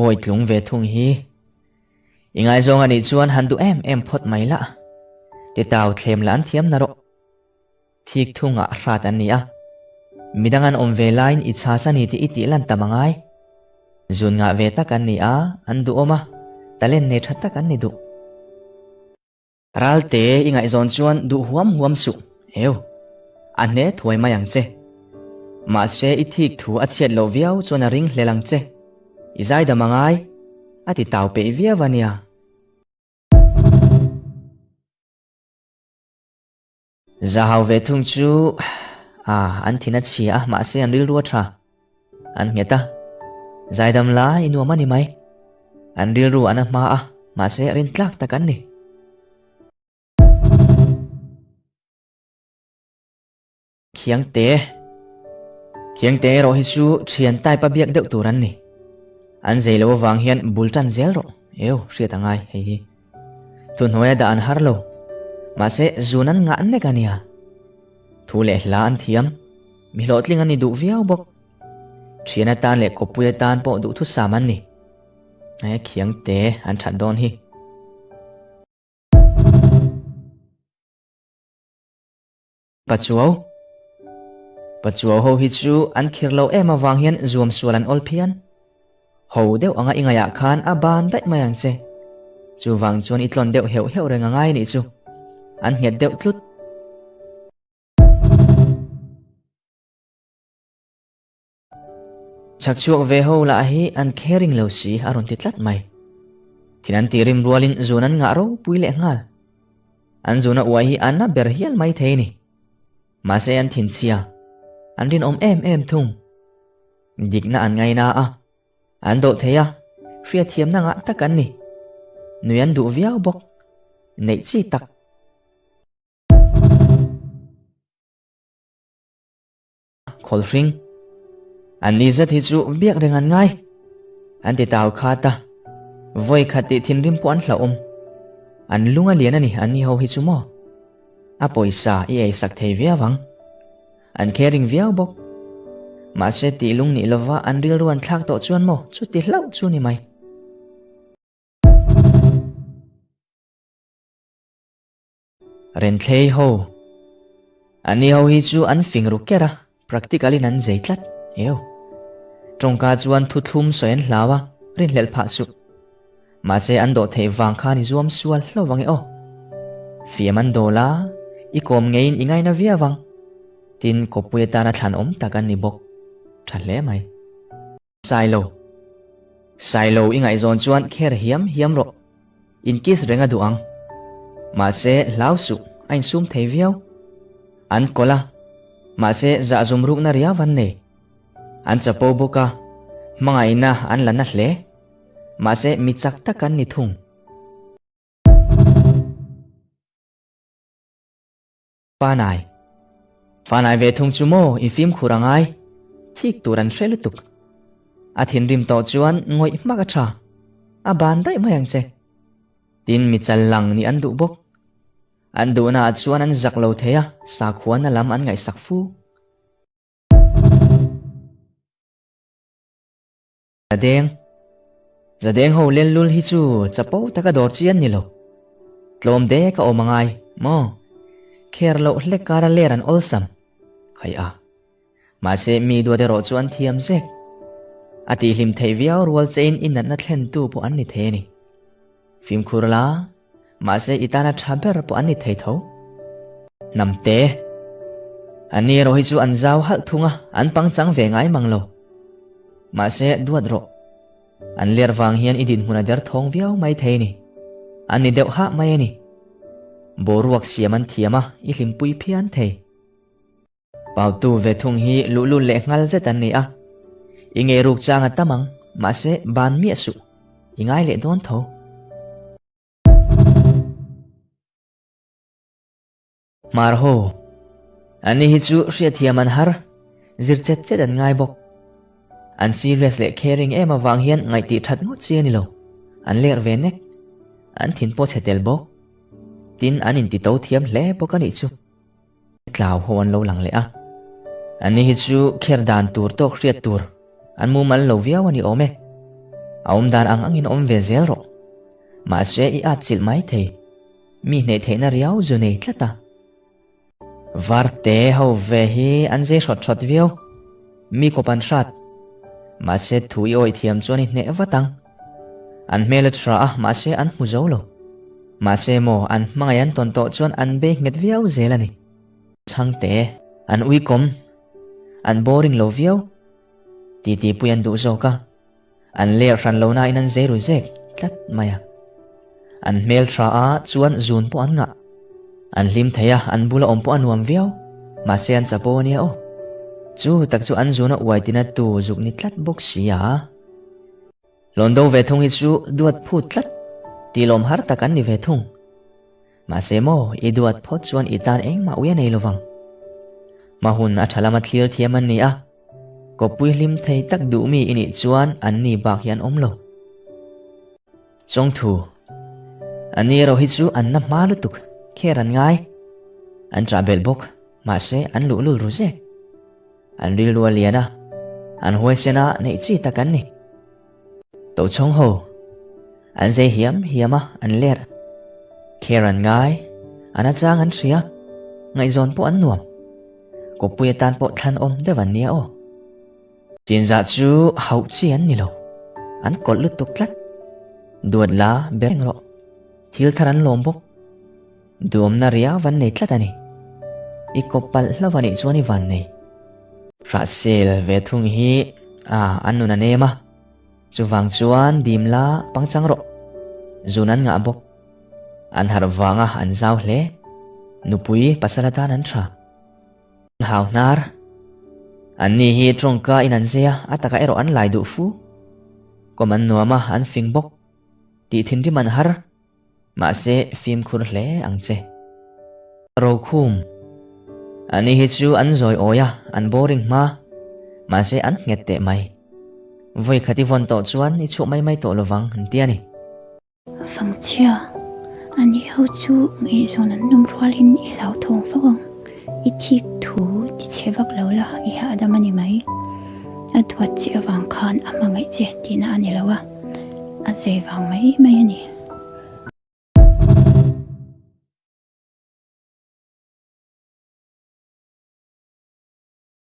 ôi tlung về thung hi ingai zong ani chuan han du em phot mai la ti taw thlem lan thiam na ro thik thunga hrat an ni a midangan om ve line i cha sani ti iti lan tamangai zun nga ve tak an ni a an du oma talen ne that tak an ni du ralte ingai zon chuan du huam su eo an ne thoi mayang che ma se i thik thu a chet lo viau chuan a ring hlelang che izai da mangai ati taw pe via vania zahaw ve thung chu an thina chia ma se an ril ruwa tha an ngeta zaidam la inu mani mai an ril ru an ma ma se rin tlak takan ni khiang te ro hi chu thian tai pa biak deuh turan ni an zeilo wang hian bultan zel ro eo hriat angai hei hi tun hoya da an har lo ma se zunan nga an ne kania thu le hla an thiam mi hlotling ani du viau bok thiana tan le kopuya tan po du thu saman ni ai khiang te an that don hi pachuaw ho hi chu an khirlo ema wang hian zuam sualan olpian ho deuh anga ingaya khan a ban dai mayang che chu wang chuan itlon deuh heu renga ngai ni chu an hiat deuh tlut chak chuak ve ho la hi an kherin lo si aron titlat mai thinan tirim rualin zunan nga ro puile ngal an zuna uai hi anna ber hial mai theini ma se an thin chia an rin om em thung dikna an ngai na an do theya hria thiam na nga takan ni nuyan du viau bok nei chi tak khol ring an ni zat hi chu biak rengan ngai an ti taw khata voi khati thin rim po an hla an lunga lian ani an ni ho hi chu mo a poisa i ei sak thei via wang an kherin viau bok ma se ti lung ni lova an ril ruan thlak to chuan mo chu ti hlau chu ni mai ren thlei ho ani ho hi chu an fing ru kera practically nan zeitlat eo trongka chuan thu thlum soen hlawa rin hlel pha su ma se an do thei wang kha ni zuam sual hlowange fiam an dola i kom ngein ingai na via wang tin kopuya ta na thlan takan ni bok thle mai sailo ingai zon chuan kher hiam ro in case renga duang ma se lau su ain sum thei viau an kola ma se za zum ruk na ria van ne an chapo boka mangai na an lana hle ma se mi chak takan ni thung fanai ve thung chumo i film khurangai thik turan hrelutuk athin rim to chuan ngoi maka tha a ban dai mayang che tin mi chal lang ni an du bok an du na chuan an zak lo theya sa khuan na lam an ngai sak fu zadeng ho len lul hi chu chapo taka dor chian ni lo tlom de ka omangai mo kher lo hle kara leran olsam khai ma se mi do de ro chuan thiam zek ati hlim thei viau rual chein in na thlen tu po an ni the ni film khurla ma se itana thaber po an ni thei tho namte ani ro hi chu an zaw hal thunga an pangchang ve ngai manglo ma se duat ro an ler wang hian idin huna der thong viau mai thei ni an ni deuh ha mai ni boruak siaman thiama i hlim pui phian thei pau tu ve thung hi lulu le ngal zetan ni inge ruk changa tamang ma se ban mi su ingai le don tho mar ho ani hi chu hria thiaman har zirchet chet an ngai bok an serious le caring ema wang hian ngai ti that ngo chi ni lo an ler ve nek an thin po chetel bok tin an in ti to thiam hle bok ani chu tlaw ho an lo lang le ani hi chu kher dan tur to hriat tur an mu mal lo viaw ani ome dan ang in ve zel ro ma se I at chil mai the mi ne the na riau zu nei tlata varte ho ve hi an je shot viau mi ko pan shat ma se thui oi thiam choni ne watang an mele tra ma se an mu zo lo ma se mo an mangayan ton to chuan an be nget viau zelani changte an ui kom an boring lo viau ti puyan du zo ka an le ran lo na in an zeru zek tlat maya an mel tra chuan zun po an nga an lim theya an bula om po anuam viau ma se an chapo nia o chu tak chu an zuna uai tina tu zuk ni tlat bok sia londo ve thung hi chu duat phut tlat ti lom har takan ni ve thung ma se mo I duat phot chuan itan eng ma uya nei lovang ma hun a thalama thlir thiaman ni a ko pui lim thei tak du mi ini chuan an ni bak hian om lo chong thu ani ro hi chu an na malu tuk kheran ngai an travel bok ma se an lu lu ru zek an ril lu liana an hoi sena nei chi takan ni to chong ho an ze hiama an ler kheran ngai ana chang an ria ngai zon po an nuam ko pui tan po than om de van nia o chin za chu hau chi an ni lo an kol lu tuk tlat duat la beng ro thil tharan lom bok duom na ria van nei tlat ani ikopal hlawani chuani van nei ra sel ve thung hi anu na nema chuwang chuan dimla pangchang ro zunan nga bok an har wanga an zau hle nupui pasalata nan tha hau nar ani hi trongka in an zia ataka ero an lai du fu koman nuama an fing bok ti thin ri man har ma se phim khur hle ang che ro khum ani hi chu an zoi oya an boring ma se an ngette mai voi khati von to chuan I chu mai to lowang tiani phang chia ani ho chu ngi zon an num rwalin I lau thong fawang I thik thu ti chewak lo la I ha adamani mai atwa chi awang khan amangai che tina ani lawa a je wang mai ani